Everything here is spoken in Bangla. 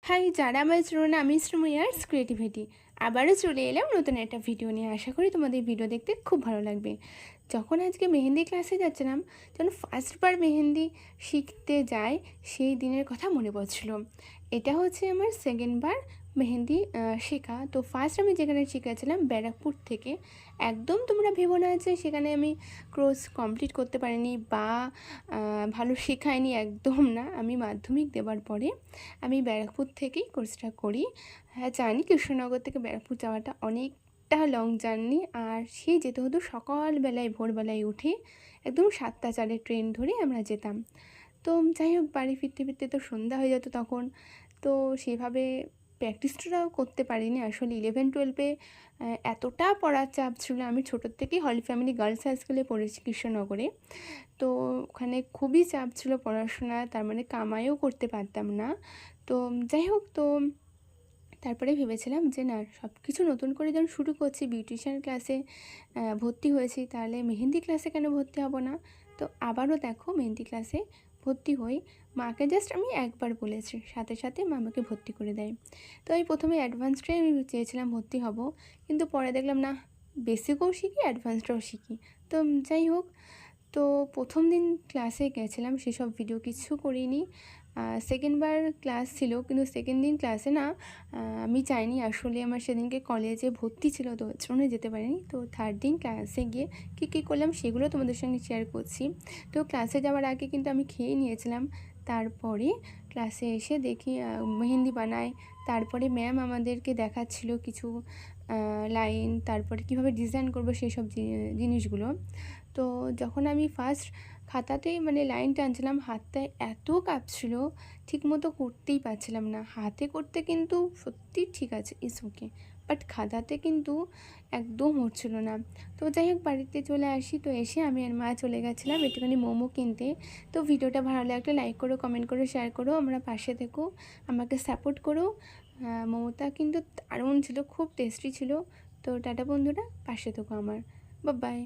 হাই, যারা আমার না আমি শ্রময়ার্স ক্রিয়েটিভিটি আবারও চলে এলাম নতুন একটা ভিডিও নিয়ে। আশা করি তোমাদের ভিডিও দেখতে খুব ভালো লাগবে। যখন আজকে মেহেন্দি ক্লাসে যাচ্ছিলাম, যখন ফার্স্টবার মেহেন্দি শিখতে যাই, সেই দিনের কথা মনে পড়ছিল। এটা হচ্ছে আমার সেকেন্ডবার মেহেন্দি শেখা। তো ফার্স্ট আমি যেখানে শিখেছিলাম ব্যারাকপুর থেকে। একদম তোমরা ভেবো না যে সেখানে আমি কোর্স কমপ্লিট করতে পারিনি বা ভালো শেখায়নি, একদম না। আমি মাধ্যমিক দেওয়ার পরে আমি ব্যারাকপুর থেকেই কোর্সটা করি। হ্যাঁ, জানি কৃষ্ণনগর থেকে ব্যারাকপুর যাওয়াটা অনেকটা লং জার্নি, আর সেই যেতে হতো সকালবেলায়, ভোরবেলায় উঠে একদম 7টা 4-এর ট্রেন ধরে আমরা যেতাম। তো যাই হোক, বাড়ি ফিরতে ফিরতে তো সন্ধ্যা হয়ে যেত তখন। তো সেভাবে প্র্যাকটিসটাও করতে পারিনি। আসলে 11-12-এ এতটা পড়ার চাপ ছিল। আমি ছোটোর থেকেই হলি ফ্যামিলি গার্লস হাই স্কুলে পড়েছি কৃষ্ণনগরে। তো ওখানে খুবই চাপ ছিল পড়াশোনা, তার মানে কামাইও করতে পারতাম না। তো যাই হোক, তো তারপরে ভেবেছিলাম যে না, সব কিছু নতুন করে যখন শুরু করছি, বিউটিশিয়ান ক্লাসে ভর্তি হয়েছি, তাহলে মেহেন্দি ক্লাসে কেন ভর্তি হব না। তো আবারও দেখো মেহেন্দি ক্লাসে ভর্তি হই। মাকে জাস্ট আমি একবার বলেছি, সাথে সাথে মা আমাকে ভর্তি করে দেয়। তো আমি প্রথমে অ্যাডভান্সডটাই আমি চেয়েছিলাম ভর্তি হব, কিন্তু পরে দেখলাম না, বেসিকও শিখি অ্যাডভান্সডটাও শিখি। তো যাই হোক, তো প্রথম দিন ক্লাসে গেছিলাম, সেসব ভিডিও কিছু করিনি। সেকেন্ডবার ক্লাস ছিল, কিন্তু সেকেন্ড দিন ক্লাসে না, আমি চাইনি। আসলে আমার সেদিনকে কলেজে ভর্তি ছিল, তো ওর জন্য যেতে পারিনি। তো থার্ড দিন ক্লাসে গিয়ে কী করলাম সেগুলো তোমাদের সঙ্গে শেয়ার করছি। তো ক্লাসে যাওয়ার আগে কিন্তু আমি খেয়ে নিয়েছিলাম। তারপরে ক্লাসে এসে দেখি মেহেন্দি বানায়। তারপরে ম্যাম আমাদেরকে দেখাচ্ছিল কিছু লাইন, তারপরে কীভাবে ডিজাইন করবো সেই সব জিনিসগুলো। তো যখন আমি ফার্স্ট খাতাতেই মানে লাইন টানছিলাম, হাতটায় এত কাঁপছিল, ঠিকমতো করতেই পারছিলাম না। হাতে করতে কিন্তু সত্যি ঠিক আছে, ইটস ওকে, বাট খাতাতে কিন্তু একদম হচ্ছিল না। তো যাই হোক, বাড়িতে চলে আসি। তো এসে আমি আর মা চলে গেছিলাম একটুখানি মোমো কিনতে। তো ভিডিওটা ভালো লাগলে লাইক করো, কমেন্ট করো, শেয়ার করো, আমরা পাশে থেকো, আমাকে সাপোর্ট করো। মোমোটা কিন্তু দারুণ ছিল, খুব টেস্টি ছিল। তো টাটা বন্ধুরা, পাশে থেকো আমার। Bye bye.